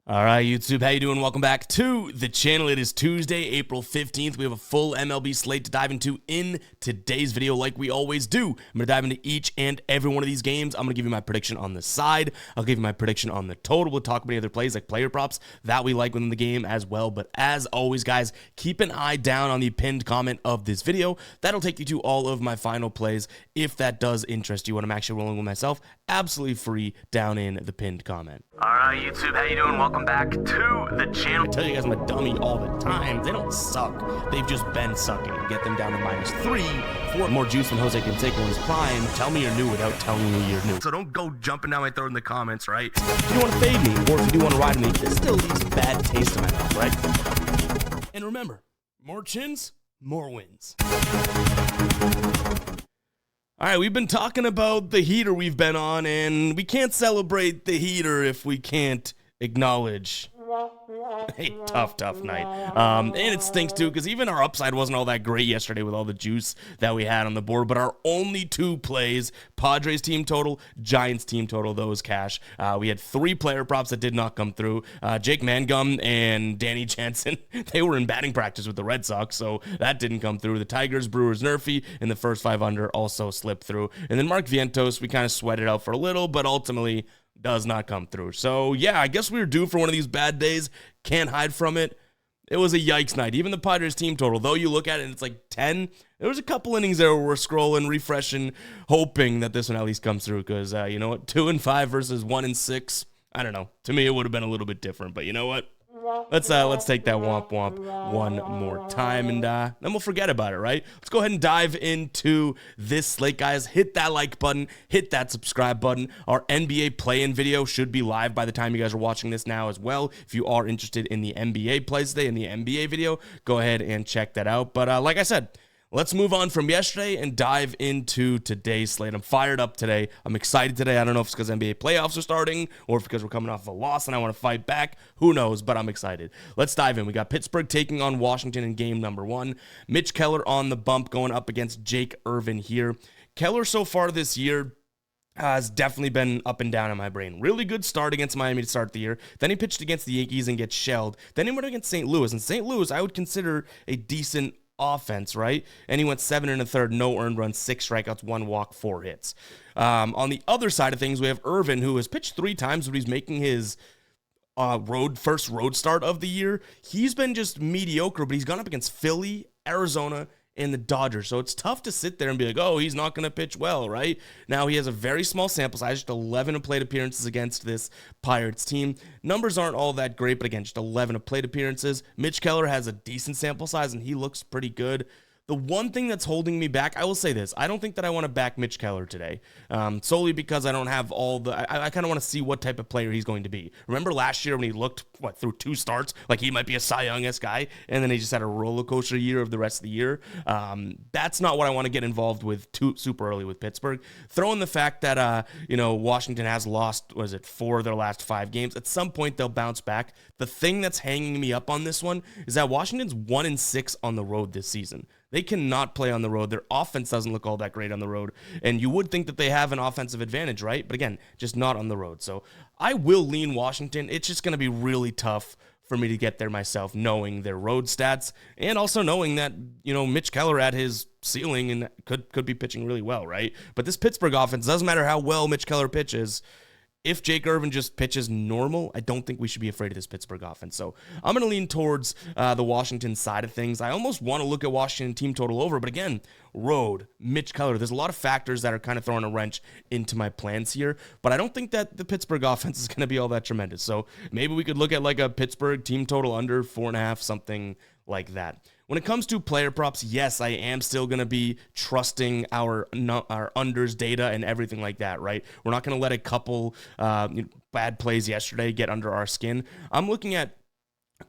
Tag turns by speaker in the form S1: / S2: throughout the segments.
S1: All right, YouTube, how you doing? Welcome back to the channel. It is Tuesday, April 15th. We have a full MLB slate to dive into in today's video like we always do. I'm going to dive into each and every one of these games. I'm going to give you my prediction on the side. I'll give you my prediction on the total. We'll talk about any other plays like player props that we like within the game as well. But as always, guys, keep an eye down on the pinned comment of this video. That'll take you to all of my final plays if that does interest you. When I'm actually rolling with myself, absolutely free down in the pinned comment. All right, YouTube, how you doing? Welcome back to the channel. I tell you guys I'm a dummy all the time. They don't suck. They've just been sucking. Get them down to -3 for more juice than Jose Canseco in his prime. Tell me you're new without telling me you're new. So don't go jumping down my throat in the comments, right? If you want to fade me, or if you do want to ride me, this still leaves a bad taste in my mouth, right? And remember, more chins, more wins. All right, we've been talking about the heater we've been on, and we can't celebrate the heater if we can't acknowledge a tough night. And it stinks too, because even our upside wasn't all that great yesterday with all the juice that we had on the board. But our only two plays, Padres team total, Giants team total, those cash. We had 3 player props that did not come through. Jake Mangum and Danny Jansen, they were in batting practice with the Red Sox, so that didn't come through. The Tigers, Brewers, Nerfy in the first 5 under also slipped through. And then Mark Vientos, we kind of sweated out for a little, but ultimately does not come through. So yeah, I guess we were due for one of these bad days. Can't hide from it. It was a yikes night. Even the Padres team total, though you look at it and it's like 10, there was a couple innings there where we're scrolling, refreshing, hoping that this one at least comes through, because you know what, 2-5 versus 1-6, I don't know. To me, it would have been a little bit different, but you know what? Let's take that womp womp one more time, and then we'll forget about it, right? Let's go ahead and dive into this slate, guys. Hit that like button, hit that subscribe button. Our NBA play-in video should be live by the time you guys are watching this now as well. If you are interested in the NBA plays today, in the NBA video, go ahead and check that out. But like I said, let's move on from yesterday and dive into today's slate. I'm fired up today. I'm excited today. I don't know if it's because NBA playoffs are starting or if because we're coming off a loss and I want to fight back. Who knows, but I'm excited. Let's dive in. We got Pittsburgh taking on Washington in game number 1. Mitch Keller on the bump going up against Jake Irvin here. Keller so far this year has definitely been up and down in my brain. Really good start against Miami to start the year. Then he pitched against the Yankees and gets shelled. Then he went against St. Louis. And St. Louis, I would consider a decent offense, right? And he went 7 1/3, no earned runs, 6 strikeouts, 1 walk, 4 hits. On the other side of things, we have Irvin, who has pitched 3 times, but he's making his first road start of the year. He's been just mediocre, but he's gone up against Philly, Arizona, and the Dodgers. So it's tough to sit there and be like, oh, he's not going to pitch well, right? Now, he has a very small sample size, just 11 plate appearances against this Pirates team. Numbers aren't all that great, but again, just 11 plate appearances. Mitch Keller has a decent sample size, and he looks pretty good. The one thing that's holding me back, I will say this, I don't think that I want to back Mitch Keller today, solely because I don't have all the, I kind of want to see what type of player he's going to be. Remember last year when he looked, through 2 starts, like he might be a Cy Young-esque guy, and then he just had a roller coaster year of the rest of the year. That's not what I want to get involved with super early with Pittsburgh. Throw in the fact that, Washington has lost, 4 of their last 5 games. At some point, they'll bounce back. The thing that's hanging me up on this one is that Washington's 1-6 on the road this season. They cannot play on the road. Their offense doesn't look all that great on the road. And you would think that they have an offensive advantage, right? But again, just not on the road. So I will lean Washington. It's just going to be really tough for me to get there myself, knowing their road stats and also knowing that, Mitch Keller at his ceiling and could be pitching really well, right? But this Pittsburgh offense, doesn't matter how well Mitch Keller pitches, if Jake Irvin just pitches normal, I don't think we should be afraid of this Pittsburgh offense. So I'm going to lean towards the Washington side of things. I almost want to look at Washington team total over, but again, road, Mitch Keller, there's a lot of factors that are kind of throwing a wrench into my plans here, but I don't think that the Pittsburgh offense is going to be all that tremendous. So maybe we could look at like a Pittsburgh team total under 4.5, something like that. When it comes to player props, yes, I am still going to be trusting our unders data and everything like that, right? We're not going to let a couple bad plays yesterday get under our skin. I'm looking at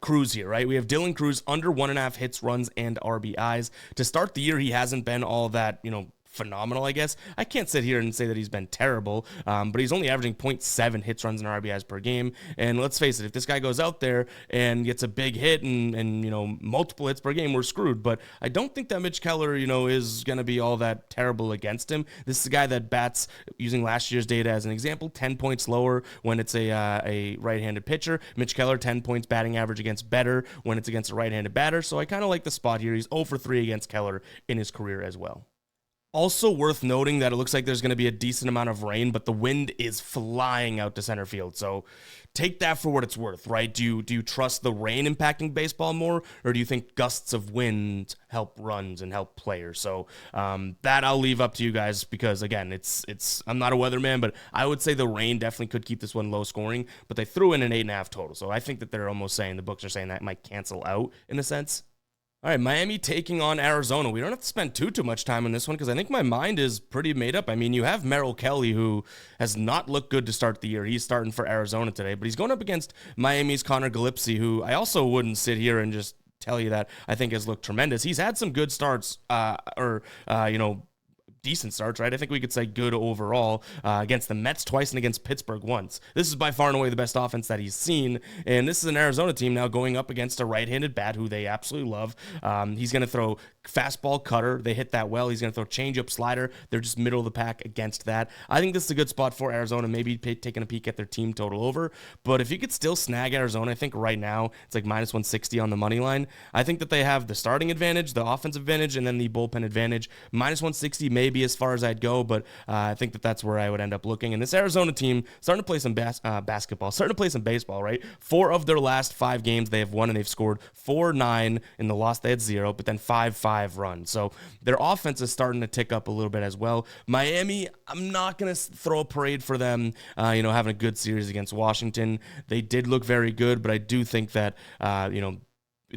S1: Cruz here, right? We have Dylan Cruz under 1.5 hits, runs, and RBIs. To start the year, he hasn't been all that, phenomenal, I guess. I can't sit here and say that he's been terrible, but he's only averaging 0.7 hits, runs, and RBIs per game. And let's face it, if this guy goes out there and gets a big hit and multiple hits per game, we're screwed. But I don't think that Mitch Keller, is going to be all that terrible against him. This is a guy that bats, using last year's data as an example, 10 points lower when it's a right-handed pitcher. Mitch Keller, 10 points batting average against better when it's against a right-handed batter. So I kind of like the spot here. He's 0 for 3 against Keller in his career as well. Also worth noting that it looks like there's going to be a decent amount of rain, but the wind is flying out to center field. So take that for what it's worth, right? Do you trust the rain impacting baseball more, or do you think gusts of wind help runs and help players? So that I'll leave up to you guys, because again, I'm not a weatherman, but I would say the rain definitely could keep this one low scoring, but they threw in an 8.5 total. So I think that they're almost saying, the books are saying that might cancel out in a sense. All right, Miami taking on Arizona. We don't have to spend too much time on this one, because I think my mind is pretty made up. I mean, you have Merrill Kelly, who has not looked good to start the year. He's starting for Arizona today, but he's going up against Miami's Connor Gillespie, who I also wouldn't sit here and just tell you that I think has looked tremendous. He's had some good starts, decent starts, right? I think we could say good overall, against the Mets twice and against Pittsburgh once. This is by far and away the best offense that he's seen, and this is an Arizona team now going up against a right-handed bat who they absolutely love. He's going to throw fastball, cutter. They hit that well. He's going to throw changeup, slider. They're just middle of the pack against that. I think this is a good spot for Arizona, maybe taking a peek at their team total over, but if you could still snag Arizona, I think right now it's like minus 160 on the money line. I think that they have the starting advantage, the offensive advantage, and then the bullpen advantage. Minus 160 maybe as far as I'd go, but I think that that's where I would end up looking. And this Arizona team starting to play some basketball, starting to play some baseball, right? 4 of their last 5 games they have won, and they've scored 4-9. In the loss they had 0, but then 5-5 runs. So their offense is starting to tick up a little bit as well. Miami, I'm not going to throw a parade for them, having a good series against Washington. They did look very good, but I do think that,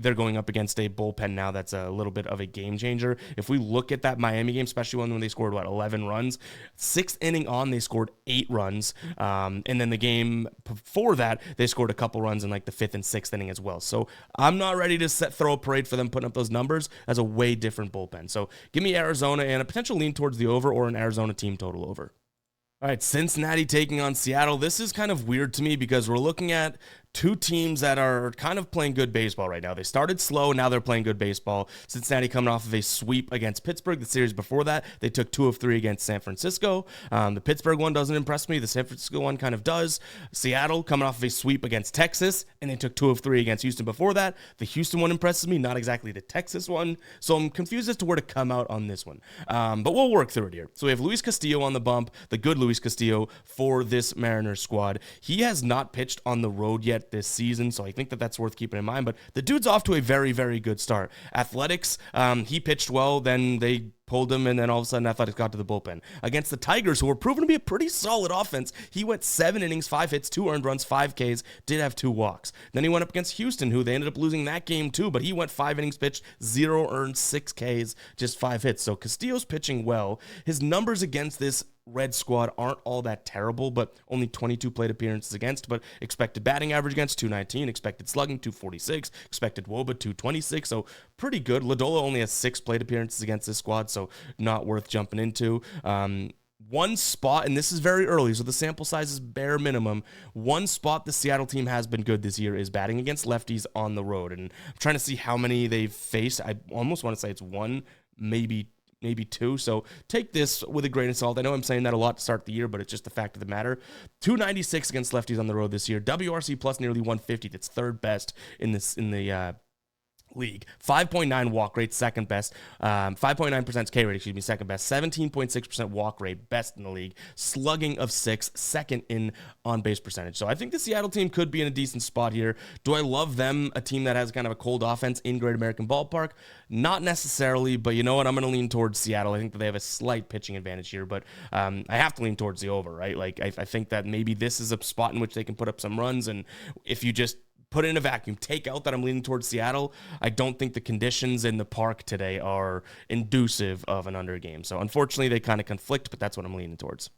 S1: they're going up against a bullpen now that's a little bit of a game changer. If we look at that Miami game, especially when they scored, 11 runs, 6th inning on, they scored 8 runs. And then the game before that, they scored a couple runs in like the 5th and 6th inning as well. So I'm not ready to throw a parade for them putting up those numbers. As a way different bullpen. So give me Arizona and a potential lean towards the over, or an Arizona team total over. All right, Cincinnati taking on Seattle. This is kind of weird to me, because we're looking at 2 teams that are kind of playing good baseball right now. They started slow, now they're playing good baseball. Cincinnati coming off of a sweep against Pittsburgh. The series before that, they took 2 of 3 against San Francisco. The Pittsburgh one doesn't impress me. The San Francisco one kind of does. Seattle coming off of a sweep against Texas, and they took 2 of 3 against Houston before that. The Houston one impresses me, not exactly the Texas one. So I'm confused as to where to come out on this one. But we'll work through it here. So we have Luis Castillo on the bump, the good Luis Castillo for this Mariners squad. He has not pitched on the road yet this season, so I think that that's worth keeping in mind. But the dude's off to a very, very good start. Athletics, he pitched well, then they pulled him, and then all of a sudden Athletics got to the bullpen. Against the Tigers, who were proven to be a pretty solid offense, he went 7 innings, 5 hits, 2 earned runs, 5 Ks, did have 2 walks. Then he went up against Houston, who they ended up losing that game too, but he went 5 innings pitched, 0 earned, 6 Ks, just 5 hits. So Castillo's pitching well. His numbers against this Red squad aren't all that terrible, but only 22 plate appearances against, but expected batting average against 219, expected slugging 246, expected WOBA 226, so pretty good. Lodolo only has 6 plate appearances against this squad, so not worth jumping into. One spot, and this is very early, so the sample size is bare minimum. One spot the Seattle team has been good this year is batting against lefties on the road, and I'm trying to see how many they've faced. I almost want to say it's 1, maybe 2. So take this with a grain of salt. I know I'm saying that a lot to start the year, but it's just the fact of the matter. 296 against lefties on the road this year. WRC plus nearly 150. That's 3rd best in the league. 5.9 walk rate, second best. 5.9% K rate, second best. 17.6% walk rate, best in the league. Slugging of 6, second in on-base percentage. So I think the Seattle team could be in a decent spot here. Do I love them, a team that has kind of a cold offense in Great American Ballpark? Not necessarily, but you know what? I'm going to lean towards Seattle. I think that they have a slight pitching advantage here, but I have to lean towards the over, right? Like, I think that maybe this is a spot in which they can put up some runs, and if you just put it in a vacuum, take out that I'm leaning towards Seattle, I don't think the conditions in the park today are inducive of an under game. So unfortunately, they kind of conflict, but that's what I'm leaning towards.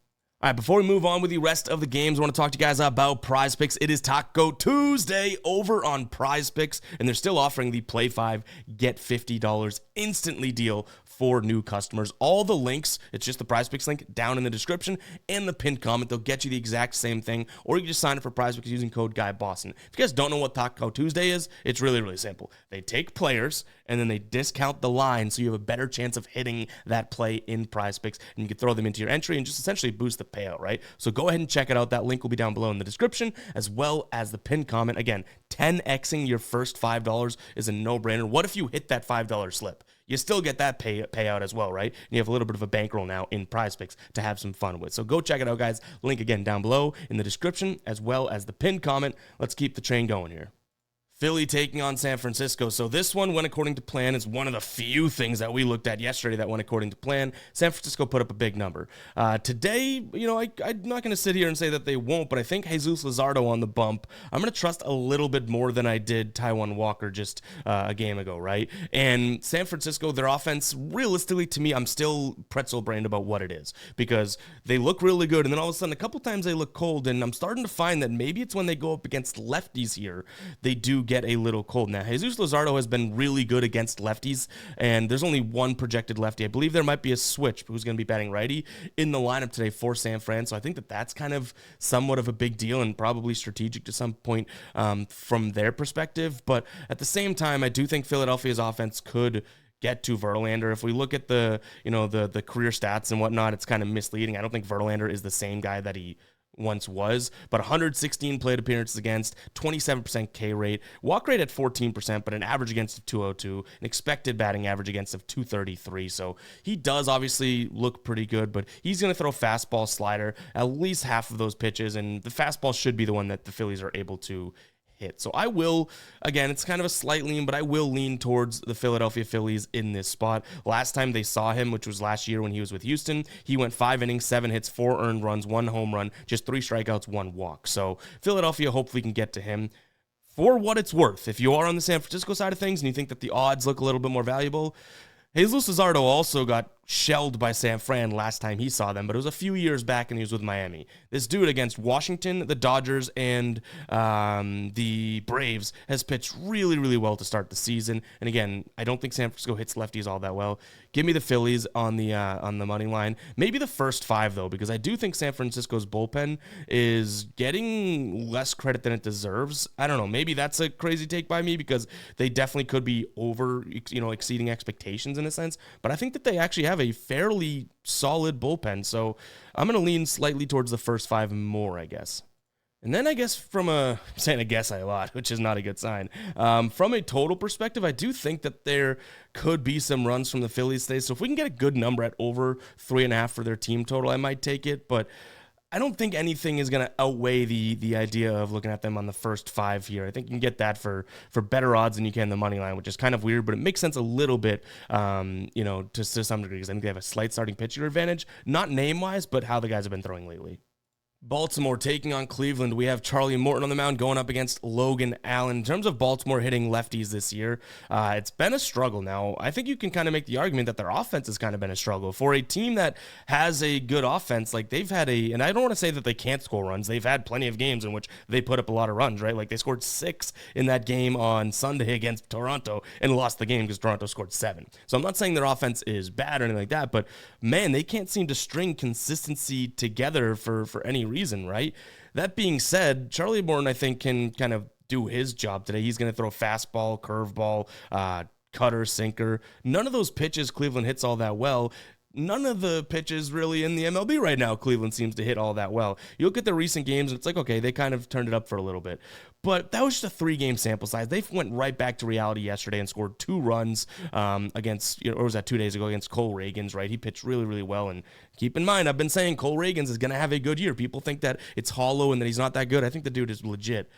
S1: All right, before we move on with the rest of the games, I want to talk to you guys about Prize Picks. It is Taco Tuesday over on Prize Picks, and they're still offering the Play 5, Get $50 instantly deal for new customers. All the links, it's just the Prize Picks link down in the description and the pinned comment. They'll get you the exact same thing, or you can just sign up for Prize Picks using code GUYBOSTON. If you guys don't know what Taco Tuesday is, it's really, really simple. They take players and then they discount the line so you have a better chance of hitting that play in Prize Picks, and you can throw them into your entry and just essentially boost the payout, right? So go ahead and check it out. That link will be down below in the description, as well as the pinned comment. Again, 10xing your first $5 is a no-brainer. What if you hit that $5 slip? You still get that payout as well, right? And you have a little bit of a bankroll now in Prize Picks to have some fun with. So go check it out, guys. Link again down below in the description, as well as the pinned comment. Let's keep the train going here. Philly taking on San Francisco. So this one went according to plan. Is one of the few things that we looked at yesterday that went according to plan. San Francisco put up a big number. Today, I'm not going to sit here and say that they won't, but I think Jesus Luzardo on the bump, I'm going to trust a little bit more than I did Taijuan Walker just a game ago, right? And San Francisco, their offense, realistically, to me, I'm still pretzel-brained about what it is, because they look really good, and then all of a sudden, a couple times they look cold, and I'm starting to find that maybe it's when they go up against lefties here, they do get a little cold. Now, Jesus Luzardo has been really good against lefties, and there's only one projected lefty. I believe there might be a switch who's going to be batting righty in the lineup today for San Fran, so I think that that's kind of somewhat of a big deal and probably strategic to some point from their perspective. But at the same time, I do think Philadelphia's offense could get to Verlander. If we look at the career stats and whatnot, it's kind of misleading. I don't think Verlander is the same guy that he once was, but 116 plate appearances against, 27% K rate, walk rate at 14%, but an average against of 202, an expected batting average against of 233. So he does obviously look pretty good, but he's going to throw fastball, slider, at least half of those pitches, and the fastball should be the one that the Phillies are able to hit. So I will, again, it's kind of a slight lean, but I will lean towards the Philadelphia Phillies in this spot. Last time they saw him, which was last year when he was with Houston, he went 5 innings, 7 hits, 4 earned runs, 1 home run, just 3 strikeouts, 1 walk. So Philadelphia hopefully can get to him. For what it's worth, if you are on the San Francisco side of things and you think that the odds look a little bit more valuable, Jesus Luzardo also got shelled by San Fran last time he saw them, but it was a few years back and he was with Miami. This dude against Washington, the Dodgers, and the Braves has pitched really, really well to start the season. And again, I don't think San Francisco hits lefties all that well. Give me the Phillies on the money line. Maybe the first 5 though, because I do think San Francisco's bullpen is getting less credit than it deserves. I don't know. Maybe that's a crazy take by me, because they definitely could be exceeding expectations in a sense. But I think that they actually have a fairly solid bullpen, so I'm going to lean slightly towards the first 5 more, I guess. And then I guess I'm saying I guess a lot, which is not a good sign. From a total perspective, I do think that there could be some runs from the Phillies today, so if we can get a good number at over 3.5 for their team total, I might take it, but I don't think anything is going to outweigh the idea of looking at them on the first 5 here. I think you can get that for better odds than you can the money line, which is kind of weird, but it makes sense a little bit, to some degree, because I think they have a slight starting pitcher advantage, not name-wise, but how the guys have been throwing lately. Baltimore taking on Cleveland. We have Charlie Morton on the mound going up against Logan Allen. In terms of Baltimore hitting lefties this year, it's been a struggle. Now, I think you can kind of make the argument that their offense has kind of been a struggle. For a team that has a good offense, like they've had and I don't want to say that they can't score runs. They've had plenty of games in which they put up a lot of runs, right? Like they scored 6 in that game on Sunday against Toronto and lost the game because Toronto scored 7. So I'm not saying their offense is bad or anything like that, but man, they can't seem to string consistency together for any reason, right? That being said, Charlie Morton, I think, can kind of do his job today. He's going to throw fastball, curveball, cutter, sinker. None of those pitches Cleveland hits all that well. None of the pitches really in the MLB right now Cleveland seems to hit all that well. You look at the recent games, and it's like, okay, they kind of turned it up for a little bit. But that was just a 3-game sample size. They went right back to reality yesterday and scored 2 runs against, or was that 2 days ago, against Cole Reagans, right? He pitched really, really well. And keep in mind, I've been saying Cole Reagans is going to have a good year. People think that it's hollow and that he's not that good. I think the dude is legit.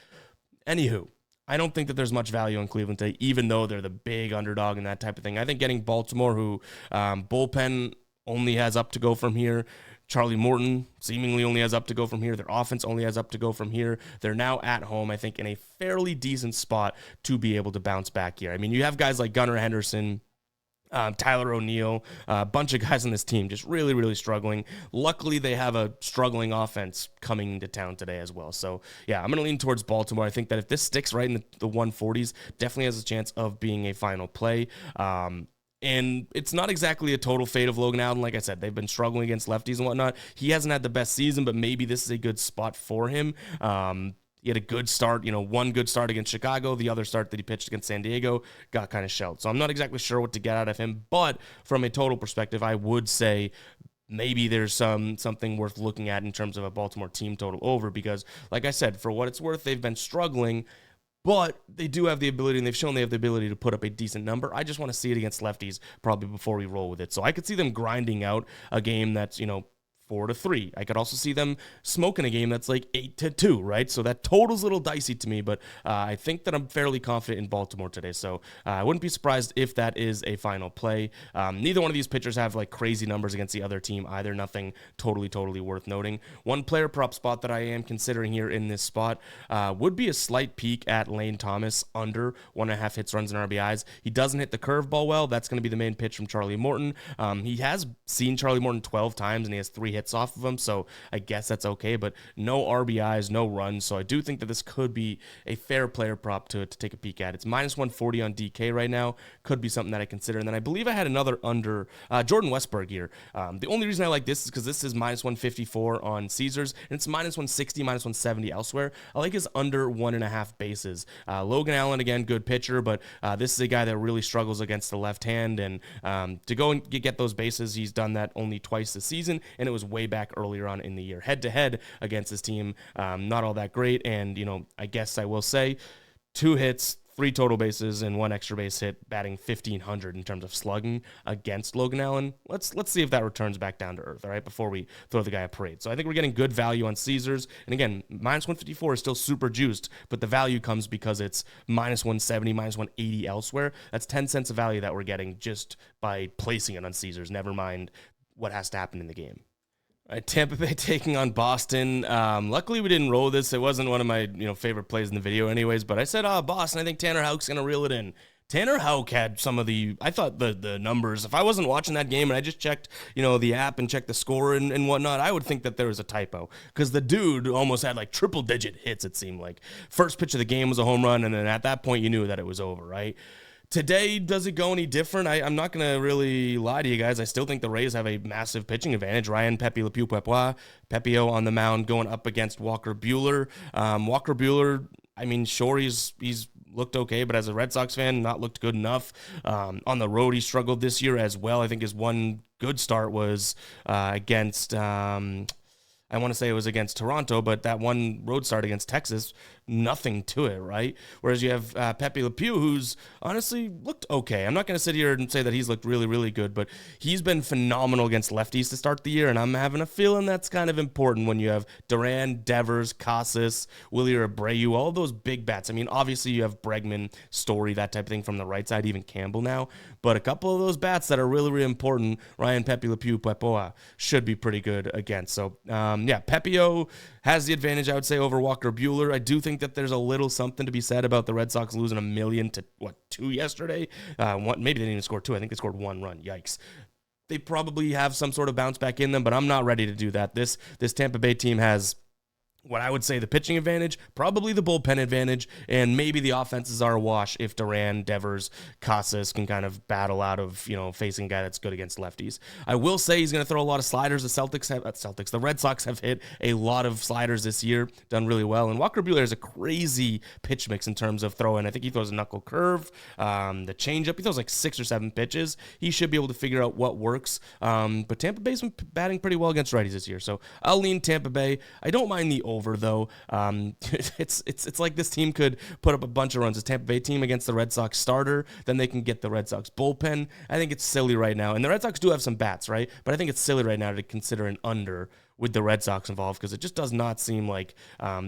S1: Anywho, I don't think that there's much value in Cleveland today, even though they're the big underdog and that type of thing. I think getting Baltimore, who bullpen only has up to go from here. Charlie Morton seemingly only has up to go from here. Their offense only has up to go from here. They're now at home, I think, in a fairly decent spot to be able to bounce back here. I mean, you have guys like Gunnar Henderson, Tyler O'Neill, a bunch of guys on this team just really, really struggling. Luckily, they have a struggling offense coming into town today as well. So, yeah, I'm going to lean towards Baltimore. I think that if this sticks right in the 140s, definitely has a chance of being a final play. And it's not exactly a total fade of Logan Allen. Like I said, they've been struggling against lefties and whatnot. He hasn't had the best season, but maybe this is a good spot for him. He had a good start, one good start against Chicago. The other start that he pitched against San Diego got kind of shelled. So I'm not exactly sure what to get out of him. But from a total perspective, I would say maybe there's something worth looking at in terms of a Baltimore team total over, because, like I said, for what it's worth, they've been struggling. But they do have the ability, and they've shown they have the ability to put up a decent number. I just want to see it against lefties probably before we roll with it. So I could see them grinding out a game that's, 4-3. I could also see them smoking a game that's like 8-2, right? So that total's a little dicey to me, but I think that I'm fairly confident in Baltimore today. So I wouldn't be surprised if that is a final play. Neither one of these pitchers have like crazy numbers against the other team either. Nothing totally worth noting. One player prop spot that I am considering here in this spot would be a slight peek at Lane Thomas under 1.5 hits, runs, and RBIs. He doesn't hit the curveball well. That's going to be the main pitch from Charlie Morton. He has seen Charlie Morton 12 times, and he has 3 hits off of him, so I guess that's okay, but no RBIs, no runs, so I do think that this could be a fair player prop to take a peek at. It's minus 140 on DK right now. Could be something that I consider. And then I believe I had another under Jordan Westburg here. The only reason I like this is because this is minus 154 on Caesars, and it's minus 160, minus 170 elsewhere. I like his under 1.5 bases. Logan Allen, again, good pitcher, but this is a guy that really struggles against the left hand, and to go and get those bases, he's done that only twice this season, and it was way back earlier on in the year. Head-to-head against his team, not all that great, and, I guess I will say 2 hits, 3 total bases, and 1 extra base hit, batting 1,500 in terms of slugging against Logan Allen. Let's see if that returns back down to earth, all right, before we throw the guy a parade. So I think we're getting good value on Caesars, and again, minus 154 is still super juiced, but the value comes because it's minus 170, minus 180 elsewhere. That's 10 cents of value that we're getting just by placing it on Caesars, never mind what has to happen in the game. All right, Tampa Bay taking on Boston. Luckily, we didn't roll this. It wasn't one of my favorite plays in the video anyways, but I said, Boston, I think Tanner Houck's going to reel it in. Tanner Houck had some of I thought the numbers, if I wasn't watching that game and I just checked, the app and checked the score and whatnot, I would think that there was a typo, because the dude almost had like triple-digit hits, it seemed like. First pitch of the game was a home run, and then at that point, you knew that it was over, right? Today, does it go any different? I'm not going to really lie to you guys. I still think the Rays have a massive pitching advantage. Ryan Pepe Le Pew Pepio on the mound going up against Walker Buehler. Walker Buehler, sure, he's looked okay, but as a Red Sox fan, not looked good enough. On the road, he struggled this year as well. I think his one good start was against... I want to say it was against Toronto, but that one road start against Texas, nothing to it, right? Whereas you have Pepe Le Pew, who's honestly looked okay. I'm not going to sit here and say that he's looked really good, but he's been phenomenal against lefties to start the year, and I'm having a feeling that's kind of important when you have Duran, Devers, Casas, Willie Abreu, all those big bats. Obviously you have Bregman, Story, that type of thing from the right side, even Campbell now, but a couple of those bats that are really important, Ryan Pepe Le Pew Pepoa, should be pretty good against. So, Pepio has the advantage, I would say, over Walker Buehler. I do think that there's a little something to be said about the Red Sox losing 1 million to, 2 yesterday? Maybe they didn't even score 2. I think they scored 1 run. Yikes. They probably have some sort of bounce back in them, but I'm not ready to do that. This Tampa Bay team has what I would say the pitching advantage, probably the bullpen advantage, and maybe the offenses are a wash if Duran, Devers, Casas can kind of battle out of, facing a guy that's good against lefties. I will say he's going to throw a lot of sliders. The Red Sox have hit a lot of sliders this year, done really well, and Walker Buehler has a crazy pitch mix in terms of throwing. I think he throws a knuckle curve, the changeup. He throws like 6 or 7 pitches. He should be able to figure out what works, but Tampa Bay's been batting pretty well against righties this year, so I'll lean Tampa Bay. I don't mind the over, though. It's like this team could put up a bunch of runs. This Tampa Bay team against the Red Sox starter, then they can get the Red Sox bullpen. I think it's silly right now. And the Red Sox do have some bats, right? But I think it's silly right now to consider an under with the Red Sox involved, because it just does not seem like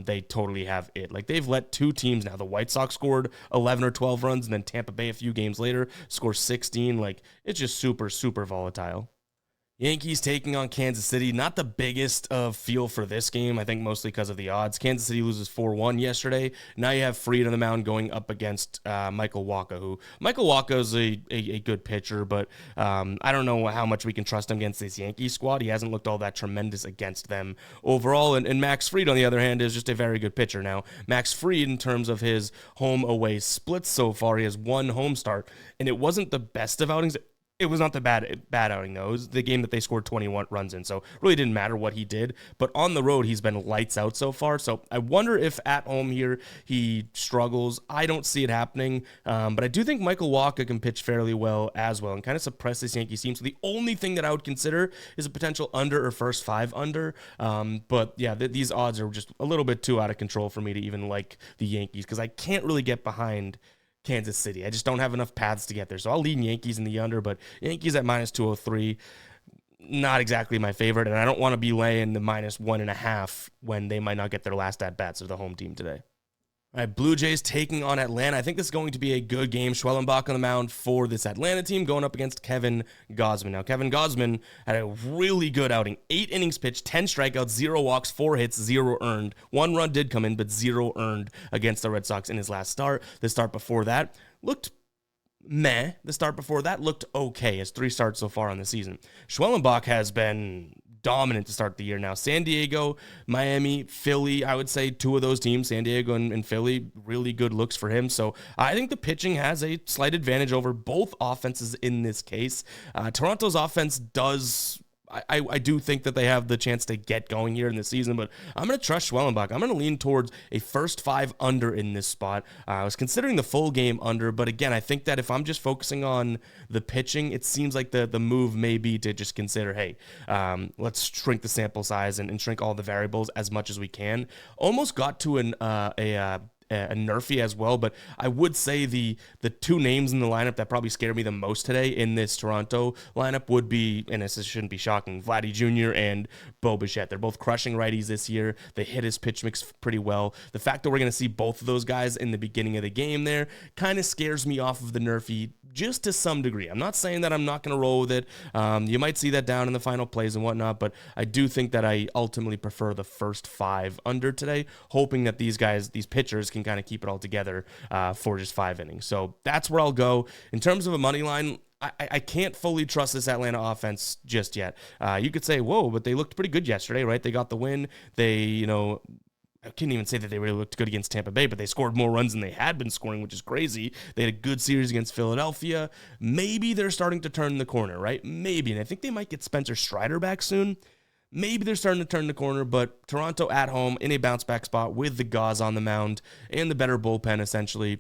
S1: they totally have it. Like, they've let 2 teams now. The White Sox scored 11 or 12 runs, and then Tampa Bay a few games later scores 16. Like, it's just super volatile. Yankees taking on Kansas City. Not the biggest of feel for this game, I think mostly because of the odds. Kansas City loses 4-1 yesterday. Now you have Fried on the mound going up against Michael Wacha, who Michael Wacha is a good pitcher, but I don't know how much we can trust him against this Yankees squad. He hasn't looked all that tremendous against them overall, and Max Fried, on the other hand, is just a very good pitcher. Now, Max Fried, in terms of his home-away splits so far, he has 1 home start, and it wasn't the best of outings. It was not the bad outing, though. It was the game that they scored 21 runs in, so really didn't matter what he did. But on the road, he's been lights out so far. So I wonder if at home here he struggles. I don't see it happening, but I do think Michael Wacha can pitch fairly well as well and kind of suppress this Yankees team. So the only thing that I would consider is a potential under or first 5 under. But yeah, these odds are just a little bit too out of control for me to even like the Yankees because I can't really get behind Kansas City. I just don't have enough paths to get there. So I'll lean Yankees in the under, but Yankees at minus 203, not exactly my favorite. And I don't want to be laying the minus 1.5 when they might not get their last at bats of the home team today. All right, Blue Jays taking on Atlanta. I think this is going to be a good game. Schwellenbach on the mound for this Atlanta team going up against Kevin Gausman. Now, Kevin Gausman had a really good outing. 8 innings pitched, 10 strikeouts, 0 walks, 4 hits, 0 earned. 1 run did come in, but 0 earned against the Red Sox in his last start. The start before that looked meh. The start before that looked okay. His 3 starts so far on the season. Schwellenbach has been dominant to start the year now. San Diego, Miami, Philly, I would say 2 of those teams, San Diego and Philly, really good looks for him. So I think the pitching has a slight advantage over both offenses in this case. Toronto's offense does... I do think that they have the chance to get going here in the season, but I'm going to trust Schwellenbach. I'm going to lean towards a first 5 under in this spot. I was considering the full game under, but again, I think that if I'm just focusing on the pitching, it seems like the move may be to just consider, hey, let's shrink the sample size and shrink all the variables as much as we can. Almost got to a nerfy as well, but I would say the 2 names in the lineup that probably scared me the most today in this Toronto lineup would be, and this shouldn't be shocking, Vladdy Jr. and Bo Bichette. They're both crushing righties this year. They hit his pitch mix pretty well. The fact that we're going to see both of those guys in the beginning of the game there kind of scares me off of the nerfy just to some degree. I'm not saying that I'm not going to roll with it. You might see that down in the final plays and whatnot, but I do think that I ultimately prefer the first 5 under today, hoping that these pitchers can kind of keep it all together for just 5 innings. So that's where I'll go. In terms of a money line, I can't fully trust this Atlanta offense just yet. You could say, whoa, but they looked pretty good yesterday, right? They got the win. I can't even say that they really looked good against Tampa Bay, but they scored more runs than they had been scoring, which is crazy. They had a good series against Philadelphia. Maybe they're starting to turn the corner, right? Maybe. And I think they might get Spencer Strider back soon. Maybe they're starting to turn the corner, but Toronto at home in a bounce-back spot with the Gauze on the mound and the better bullpen, essentially.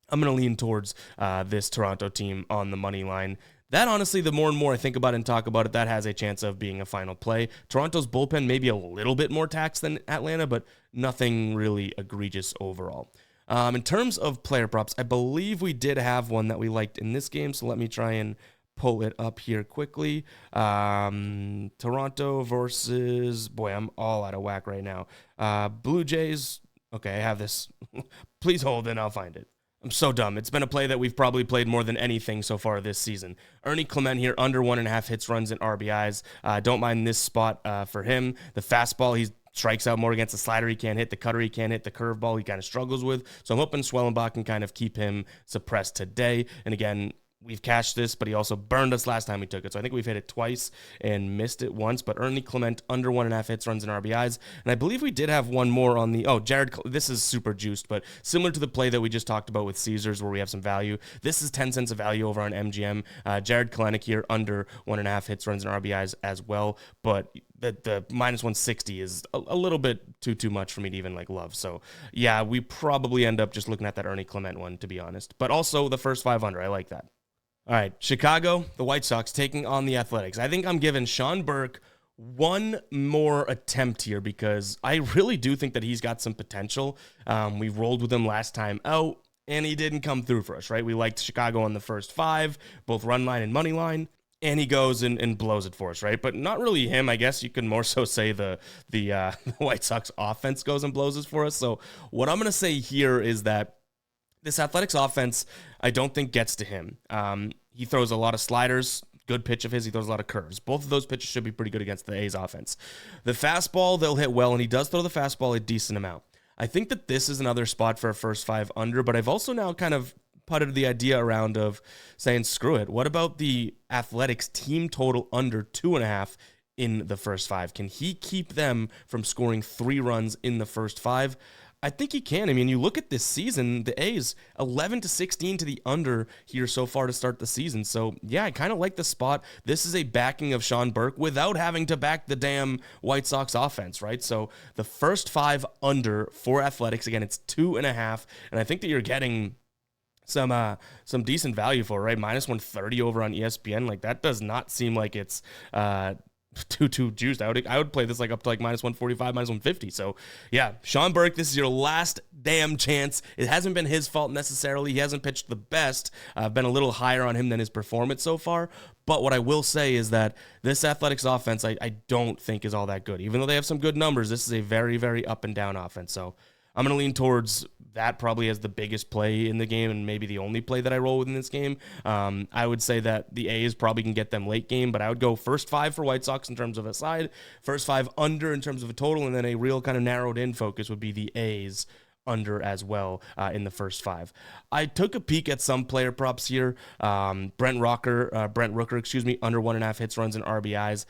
S1: I'm going to lean towards this Toronto team on the money line. That, honestly, the more and more I think about it and talk about it, that has a chance of being a final play. Toronto's bullpen may be a little bit more taxed than Atlanta, but nothing really egregious overall. In terms of player props, I believe we did have one that we liked in this game, so let me try and pull it up here quickly. Toronto versus... Boy, I'm all out of whack right now. Blue Jays. Okay, I have this. Please hold and I'll find it. I'm so dumb. It's been a play that we've probably played more than anything so far this season. Ernie Clement here, under 1.5 hits, runs, and RBIs. Don't mind this spot for him. The fastball, he strikes out more against the slider. He can't hit the cutter. He can't hit the curveball. He kind of struggles with. So I'm hoping Schwellenbach can kind of keep him suppressed today. And again, we've cashed this, but he also burned us last time we took it. So I think we've hit it twice and missed it once. But Ernie Clement, under 1.5 hits, runs, and RBIs. And I believe we did have one more on the... this is super juiced, but similar to the play that we just talked about with Caesars where we have some value. This is 10 cents of value over on MGM. Jared Kelenic here, under 1.5 hits, runs, and RBIs as well. But the minus 160 is a little bit too much for me to even love. So yeah, we probably end up just looking at that Ernie Clement one, to be honest. But also the first 5 under. I like that. All right, Chicago, the White Sox taking on the Athletics. I think I'm giving Sean Burke one more attempt here because I really do think that he's got some potential. We rolled with him last time out, and he didn't come through for us, right? We liked Chicago on the first 5, both run line and money line, and he goes and blows it for us, right? But not really him. I guess you could more so say the White Sox offense goes and blows it for us. So what I'm going to say here is that this Athletics offense, I don't think gets to him. He throws a lot of sliders, good pitch of his. He throws a lot of curves. Both of those pitches should be pretty good against the A's offense. The fastball, they'll hit well, and he does throw the fastball a decent amount. I think that this is another spot for a first 5 under, but I've also now kind of putted the idea around of saying, screw it. What about the Athletics team total under 2.5 in the first 5? Can he keep them from scoring 3 runs in the first 5? I think he can. I mean, you look at this season, the A's 11-16 to the under here so far to start the season. So yeah, I kind of like the spot. This is a backing of Sean Burke without having to back the damn White Sox offense, right? So the first 5 under for Athletics, again, it's 2.5, and I think that you're getting some decent value for it, right? -130 over on ESPN. Like, that does not seem like it's too juiced. I would play this like up to like -145, -150. So yeah, Sean Burke, this is your last damn chance. It hasn't been his fault necessarily. He hasn't pitched the best. I've been a little higher on him than his performance so far. But what I will say is that this Athletics offense, I don't think is all that good. Even though they have some good numbers, this is a very, very up and down offense. So I'm going to lean towards that probably as the biggest play in the game and maybe the only play that I roll with in this game. I would say that the A's probably can get them late game, but I would go first 5 for White Sox in terms of a side, first 5 under in terms of a total, and then a real kind of narrowed in focus would be the A's under as well in the first 5. I took a peek at some player props here. Brent Rooker, under 1.5 hits, runs, and RBIs.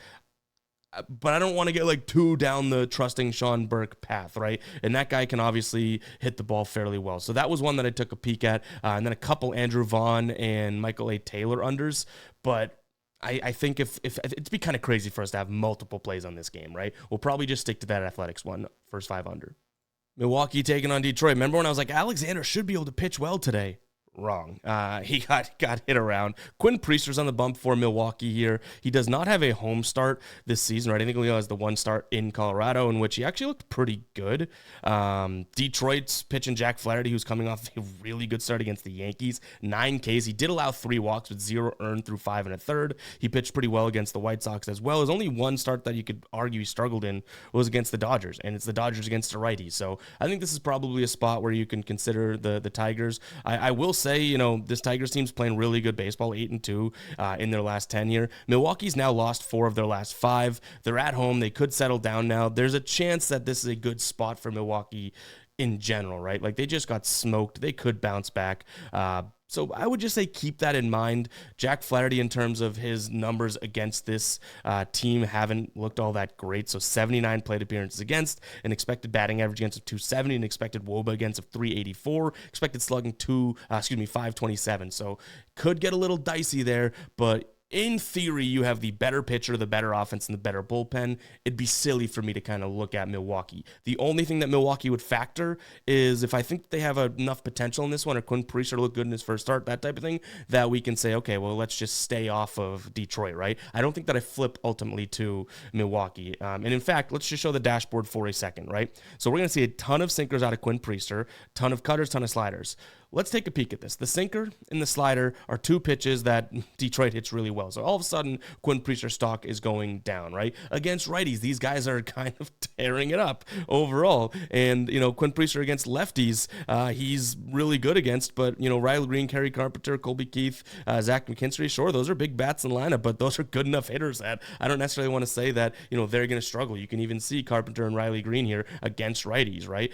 S1: But I don't want to get like too down the trusting Sean Burke path, right? And that guy can obviously hit the ball fairly well. So that was one that I took a peek at. And then a couple Andrew Vaughn and Michael A. Taylor unders. But I think if it'd be kind of crazy for us to have multiple plays on this game, right? We'll probably just stick to that Athletics one, first 5 under. Milwaukee taking on Detroit. Remember when I was like, Alexander should be able to pitch well today? Wrong. He got hit around. Quinn Priester's on the bump for Milwaukee here. He does not have a home start this season, right? I think he only has the one start in Colorado, in which he actually looked pretty good. Detroit's pitching Jack Flaherty, who's coming off a really good start against the Yankees. 9 Ks. He did allow 3 walks with 0 earned through 5 1/3. He pitched pretty well against the White Sox as well. His only one start that you could argue he struggled in was against the Dodgers, and it's the Dodgers against the righty. So I think this is probably a spot where you can consider the Tigers. I will say, this Tigers team's playing really good baseball, 8-2 in their last 10 here. Milwaukee's now lost 4 of their last 5. They're at home. They could settle down now. There's a chance that this is a good spot for Milwaukee in general, right? Like, they just got smoked. They could bounce back. So I would just say keep that in mind. Jack Flaherty, in terms of his numbers against this team, haven't looked all that great. So 79 plate appearances against, an expected batting average against of 270, an expected WOBA against of 384, expected slugging 527. So could get a little dicey there, but in theory, you have the better pitcher, the better offense, and the better bullpen. It'd be silly for me to kind of look at Milwaukee. The only thing that Milwaukee would factor is if I think they have enough potential in this one, or Quinn Priester look good in his first start, that type of thing, that we can say, okay, well, let's just stay off of Detroit, right? I don't think that I flip ultimately to Milwaukee. And in fact, let's just show the dashboard for a second, right? So we're going to see a ton of sinkers out of Quinn Priester, ton of cutters, ton of sliders. Let's take a peek at this. The sinker and the slider are 2 pitches that Detroit hits really well. So all of a sudden, Quinn Priester's stock is going down, right? Against righties, these guys are kind of tearing it up overall. And, Quinn Priester against lefties, he's really good against. But, Riley Green, Kerry Carpenter, Colby Keith, Zach McKinstry, sure, those are big bats in the lineup, but those are good enough hitters that I don't necessarily want to say that, they're going to struggle. You can even see Carpenter and Riley Green here against righties, right?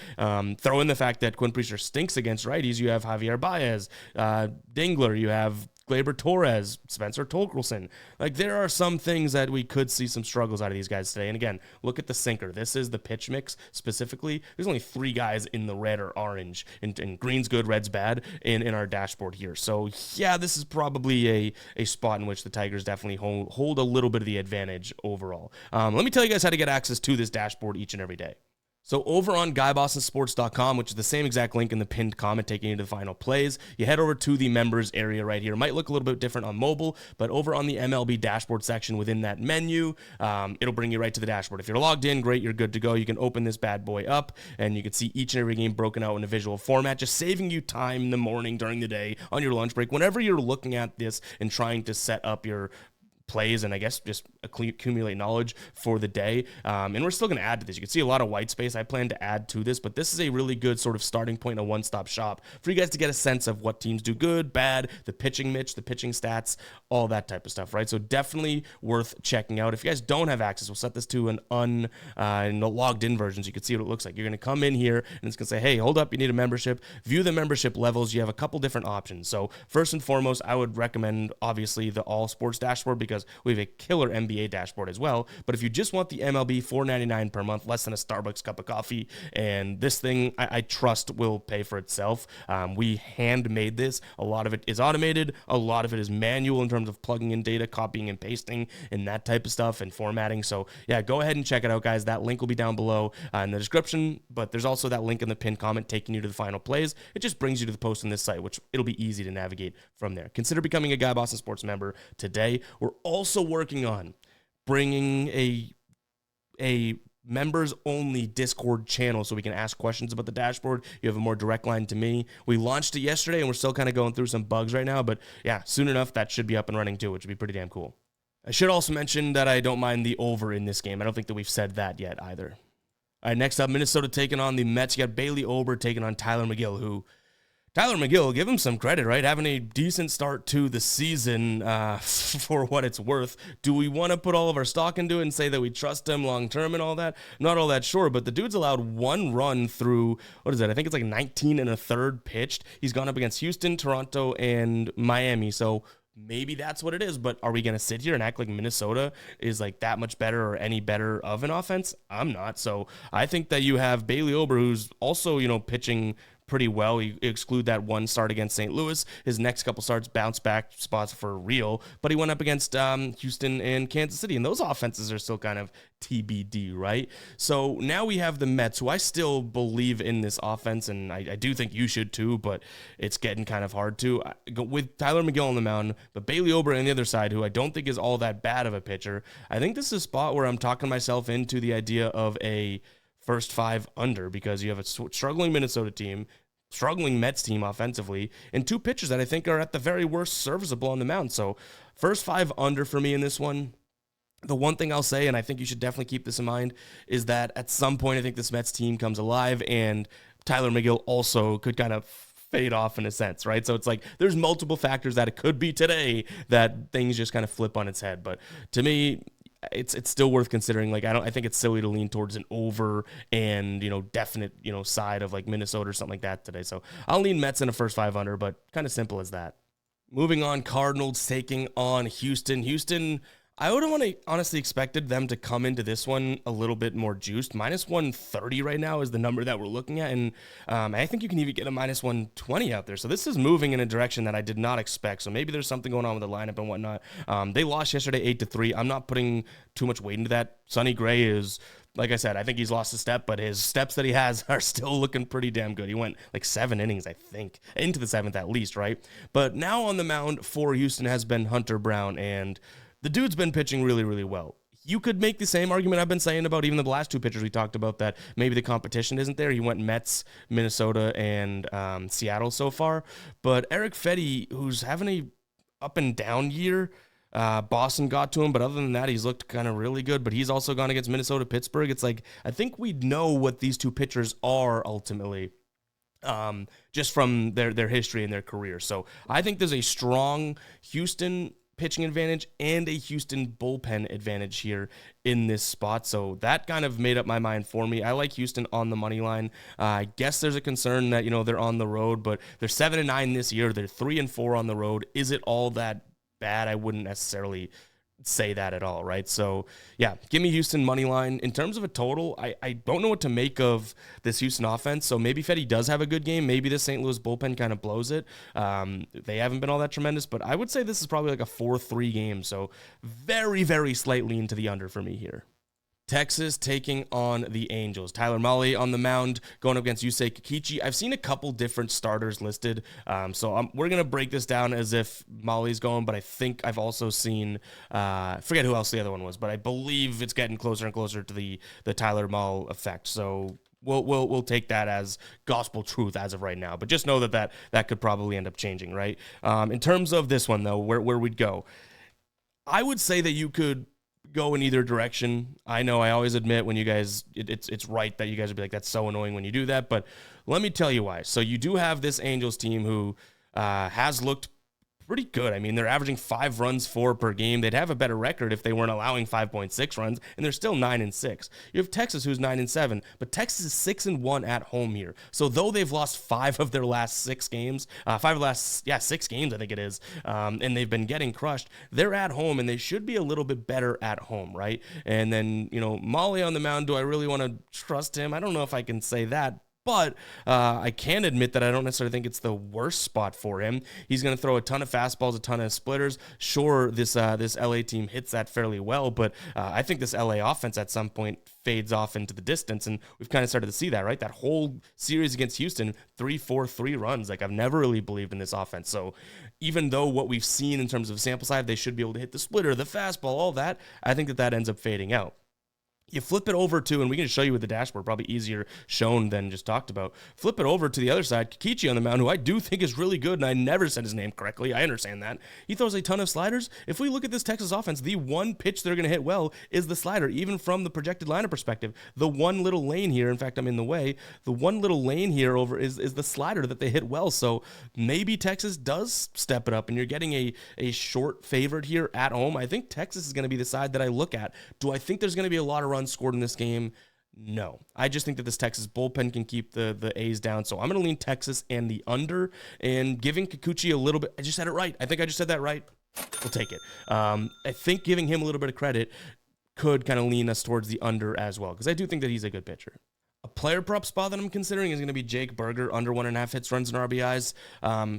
S1: Throw in the fact that Quinn Priester stinks against righties. You have Javier Baez, Dingler, you have Gleyber Torres, Spencer Torkelson. Like, there are some things that we could see some struggles out of these guys today. And again, look at the sinker. This is the pitch mix specifically. There's only 3 guys in the red or orange, and green's good, red's bad in our dashboard here. So yeah, this is probably a spot in which the Tigers definitely hold a little bit of the advantage overall. Let me tell you guys how to get access to this dashboard each and every day. So over on GuyBostonSports.com, which is the same exact link in the pinned comment taking you to the final plays, you head over to the members area right here. It might look a little bit different on mobile, but over on the MLB dashboard section within that menu, it'll bring you right to the dashboard. If you're logged in, great, you're good to go. You can open this bad boy up, and you can see each and every game broken out in a visual format, just saving you time in the morning, during the day, on your lunch break, whenever you're looking at this and trying to set up your plays and I guess just accumulate knowledge for the day. And we're still going to add to this. You can see a lot of white space. I plan to add to this, but this is a really good sort of starting point, a one-stop shop for you guys to get a sense of what teams do good, bad, the pitching mitch, the pitching stats, all that type of stuff, right? So definitely worth checking out. If you guys don't have access, we'll set this to an logged in version so you can see what it looks like. You're going to come in here and it's going to say, hey, hold up, you need a membership. View the membership levels. You have a couple different options. So first and foremost, I would recommend obviously the all sports dashboard because because we have a killer NBA dashboard as well. But if you just want the MLB $4.99 per month, less than a Starbucks cup of coffee, and this thing I trust will pay for itself. We handmade this. A lot of it is automated. A lot of it is manual in terms of plugging in data, copying and pasting, and that type of stuff, and formatting. So yeah, go ahead and check it out, guys. That link will be down below in the description, but there's also that link in the pinned comment taking you to the final plays. It just brings you to the post on this site, which it'll be easy to navigate from there. Consider becoming a Guy Boston Sports member today. We're also working on bringing a members only Discord channel so we can ask questions about the dashboard. You have a more direct line to me. We launched it yesterday and we're still kind of going through some bugs right now, but yeah, soon enough that should be up and running too, which would be pretty damn cool. I should also mention that I don't mind the over in this game. I don't think that we've said that yet either. All right, next up, Minnesota taking on the Mets. You got Bailey Ober taking on Tyler McGill, who Tyler McGill, give him some credit, right? Having a decent start to the season for what it's worth. Do we want to put all of our stock into it and say that we trust him long-term and all that? Not all that sure, but the dude's allowed one run through, what is it? I think it's like 19 and a third pitched. He's gone up against Houston, Toronto, and Miami, so maybe that's what it is, but are we going to sit here and act like Minnesota is like that much better or any better of an offense? I'm not. So I think that you have Bailey Ober, who's also, pitching pretty well. You exclude that one start against St. Louis. His next couple starts bounce back spots for real, but he went up against Houston and Kansas City, and those offenses are still kind of TBD, right? So now we have the Mets, who I still believe in this offense, and I do think you should too, but it's getting kind of hard to. With Tyler McGill on the mound, but Bailey Ober on the other side, who I don't think is all that bad of a pitcher, I think this is a spot where I'm talking myself into the idea of a first five under, because you have a struggling Minnesota team, struggling Mets team offensively, and two pitchers that I think are at the very worst serviceable on the mound. So first five under for me in this one. The one thing I'll say, and I think you should definitely keep this in mind, is that at some point I think this Mets team comes alive, and Tyler McGill also could kind of fade off in a sense, right? So it's like there's multiple factors that it could be today that things just kind of flip on its head. But to me, it's still worth considering. Like I think it's silly to lean towards an over and definite side of like Minnesota or something like that today. So I'll lean Mets in a first five under, but kind of simple as that. Moving on, Cardinals taking on Houston. Houston, I would have honestly expected them to come into this one a little bit more juiced. Minus 130 right now is the number that we're looking at, and I think you can even get a minus 120 out there. So this is moving in a direction that I did not expect. So maybe there's something going on with the lineup and whatnot. They lost yesterday 8-3. I'm not putting too much weight into that. Sonny Gray is, like I said, I think he's lost a step, but his steps that he has are still looking pretty damn good. He went like 7 innings, I think, into the 7th at least, right? But now on the mound for Houston has been Hunter Brown, and the dude's been pitching really, really well. You could make the same argument I've been saying about even the last two pitchers we talked about, that maybe the competition isn't there. He went Mets, Minnesota, and Seattle so far. But Eric Fedde, who's having a up and down year, Boston got to him, but other than that, he's looked kind of really good. But he's also gone against Minnesota, Pittsburgh. It's like, I think we know what these two pitchers are ultimately, just from their history and their career. So I think there's a strong Houston pitching advantage and a Houston bullpen advantage here in this spot. So that kind of made up my mind for me. I like Houston on the money line. I guess there's a concern that, they're on the road, but they're 7-9 this year. They're 3-4 on the road. Is it all that bad? I wouldn't necessarily say that at all, right? So yeah, give me Houston money line. In terms of a total, I don't know what to make of this Houston offense. So maybe Fedde does have a good game. Maybe the St. Louis bullpen kind of blows it. They haven't been all that tremendous, but I would say this is probably like a 4-3 game. So very, very slightly into the under for me here. Texas taking on the Angels. Tyler Mahle on the mound going up against Yusei Kikichi. I've seen a couple different starters listed, so we're going to break this down as if Mahle's going, but I think I've also seen, forget who else the other one was, but I believe it's getting closer and closer to the Tyler Mahle effect. So we'll take that as gospel truth as of right now, but just know that could probably end up changing, right? In terms of this one, though, where we'd go, I would say that you could go in either direction. I know I always admit when you guys, it's right that you guys would be like, that's so annoying when you do that, but let me tell you why. So you do have this Angels team who has looked pretty good. I mean, they're averaging 5 runs 4 per game. They'd have a better record if they weren't allowing 5.6 runs, and they're still 9-6. You have Texas, who's 9-7, but Texas is 6-1 at home here. So though they've lost 5 of their last 6 games, 6 games I think it is, and they've been getting crushed, they're at home, and they should be a little bit better at home, right? And then, Molly on the mound, do I really want to trust him? I don't know if I can say that. But I can admit that I don't necessarily think it's the worst spot for him. He's going to throw a ton of fastballs, a ton of splitters. Sure, this LA team hits that fairly well, but I think this LA offense at some point fades off into the distance, and we've kind of started to see that, right? That whole series against Houston, 3 runs. Like, I've never really believed in this offense. So even though what we've seen in terms of sample size, they should be able to hit the splitter, the fastball, all that, I think that ends up fading out. You flip it over to, and we can show you with the dashboard, probably easier shown than just talked about. Flip it over to the other side, Kikichi on the mound, who I do think is really good, and I never said his name correctly. I understand that. He throws a ton of sliders. If we look at this Texas offense, the one pitch they're going to hit well is the slider, even from the projected lineup perspective. The one little lane here, in fact, I'm in the way, the one little lane here over is the slider that they hit well. So maybe Texas does step it up, and you're getting a short favorite here at home. I think Texas is going to be the side that I look at. Do I think there's going to be a lot of runs scored in this game? No. I just think that this Texas bullpen can keep the A's down. So I'm going to lean Texas and the under, and giving Kikuchi a little bit. I just said it right. I think I just said that right. We'll take it. I think giving him a little bit of credit could kind of lean us towards the under as well, because I do think that he's a good pitcher. A player prop spot that I'm considering is going to be Jake Berger, under 1.5 hits, runs, and RBIs.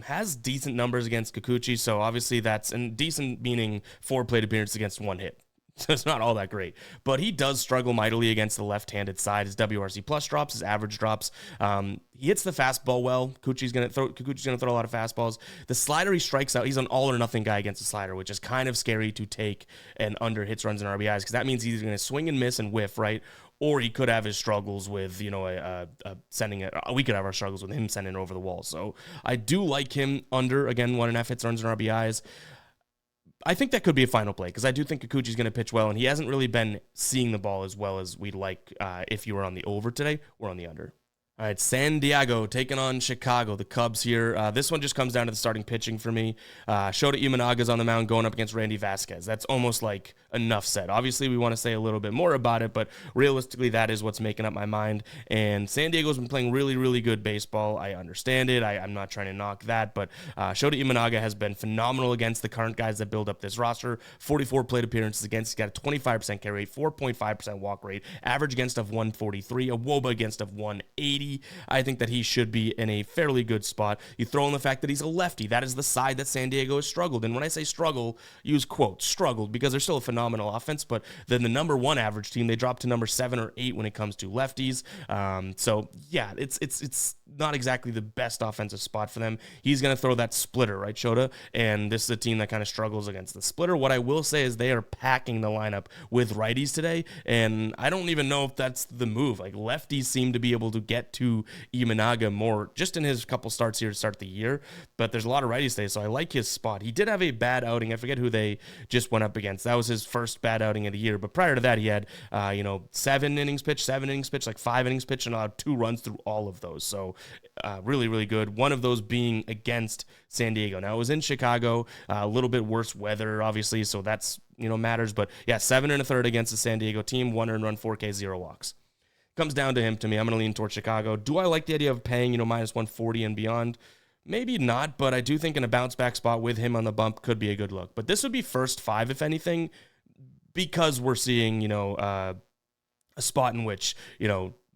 S1: Has decent numbers against Kikuchi, so obviously that's, and decent meaning 4 plate appearances against 1 hit. So it's not all that great, but he does struggle mightily against the left-handed side. His WRC plus drops, his average drops. He hits the fastball well. Kikuchi's gonna throw a lot of fastballs. The slider, he strikes out. He's an all or nothing guy against the slider, which is kind of scary to take an under hits, runs, and RBIs, because that means he's going to swing and miss and whiff, right? Or he could have his struggles with, sending it. We could have our struggles with him sending it over the wall. So I do like him under, again, 1.5 hits, runs, and RBIs. I think that could be a final play, because I do think Kikuchi's going to pitch well, and he hasn't really been seeing the ball as well as we'd like if you were on the over today. We're on the under. All right, San Diego taking on Chicago, the Cubs here. This one just comes down to the starting pitching for me. Shota Imanaga's on the mound going up against Randy Vasquez. That's almost like enough said. Obviously, we want to say a little bit more about it, but realistically, that is what's making up my mind. And San Diego's been playing really, really good baseball. I understand it. I'm not trying to knock that, but Shota Imanaga has been phenomenal against the current guys that build up this roster. 44 plate appearances against. He's got a 25% carry rate, 4.5% walk rate, average against of 143, a WOBA against of 180. I think that he should be in a fairly good spot. You throw in the fact that he's a lefty. That is the side that San Diego has struggled. And when I say struggle, use quotes, struggled, because they're still a phenomenal offense, but then the number 1 average team, they dropped to number 7 or 8 when it comes to lefties. So yeah, it's not exactly the best offensive spot for them. He's going to throw that splitter, right, Shota? And this is a team that kind of struggles against the splitter. What I will say is they are packing the lineup with righties today, and I don't even know if that's the move. Like, lefties seem to be able to get to Imanaga more just in his couple starts here to start the year, but there's a lot of righties today, so I like his spot. He did have a bad outing. I forget who they just went up against. That was his first bad outing of the year, but prior to that, he had 7 innings pitched, like 5 innings pitched, and allowed 2 runs through all of those. So really, really good. One of those being against San Diego. Now, it was in Chicago, a little bit worse weather, obviously, so that's, matters. But yeah, 7 1/3 against the San Diego team, 1 earned run, 4K, 0 walks. Comes down to him to me. I'm going to lean towards Chicago. Do I like the idea of paying, minus 140 and beyond? Maybe not, but I do think in a bounce back spot with him on the bump could be a good look. But this would be first 5, if anything, because we're seeing, a spot in which,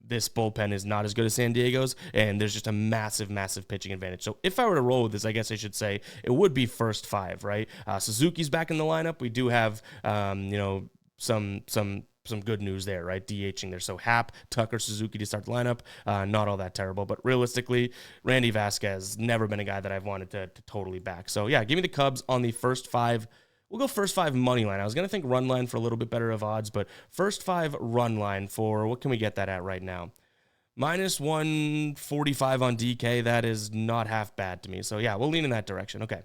S1: this bullpen is not as good as San Diego's, and there's just a massive, massive pitching advantage. So if I were to roll with this, I guess I should say it would be first 5, right? Suzuki's back in the lineup. We do have, some good news there, right? DHing there. So Happ, Tucker, Suzuki to start the lineup. Not all that terrible, but realistically, Randy Vasquez, never been a guy that I've wanted to totally back. So yeah, give me the Cubs on the first 5. We'll go first 5 money line. I was going to think run line for a little bit better of odds, but first 5 run line for, what can we get that at right now? Minus 145 on DK. That is not half bad to me. So yeah, we'll lean in that direction. Okay.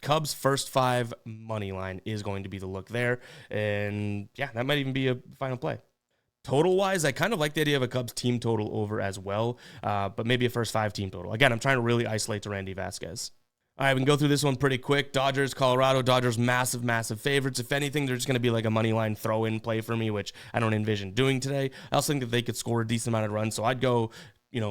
S1: Cubs first 5 money line is going to be the look there. And yeah, that might even be a final play. Total wise, I kind of like the idea of a Cubs team total over as well, but maybe a first 5 team total. Again, I'm trying to really isolate to Randy Vasquez. All right, we can go through this one pretty quick. Dodgers, Colorado. Dodgers, massive, massive favorites. If anything, they're just going to be like a money line throw-in play for me, which I don't envision doing today. I also think that they could score a decent amount of runs, so I'd go,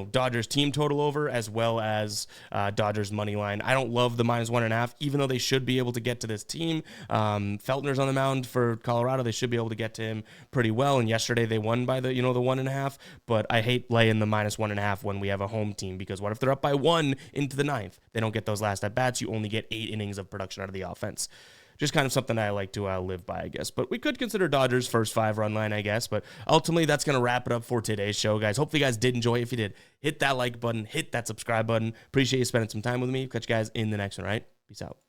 S1: Dodgers team total over as well as Dodgers money line. I don't love the -1.5, even though they should be able to get to this team. Feltner's on the mound for Colorado. They should be able to get to him pretty well. And yesterday they won by the 1.5. But I hate laying the -1.5 when we have a home team, because what if they're up by 1 into the ninth? They don't get those last at bats. You only get 8 innings of production out of the offense. Just kind of something I like to live by, I guess. But we could consider Dodgers first 5 run line, I guess. But ultimately, that's going to wrap it up for today's show, guys. Hopefully, you guys did enjoy. If you did, hit that like button, hit that subscribe button. Appreciate you spending some time with me. Catch you guys in the next one, right? Peace out.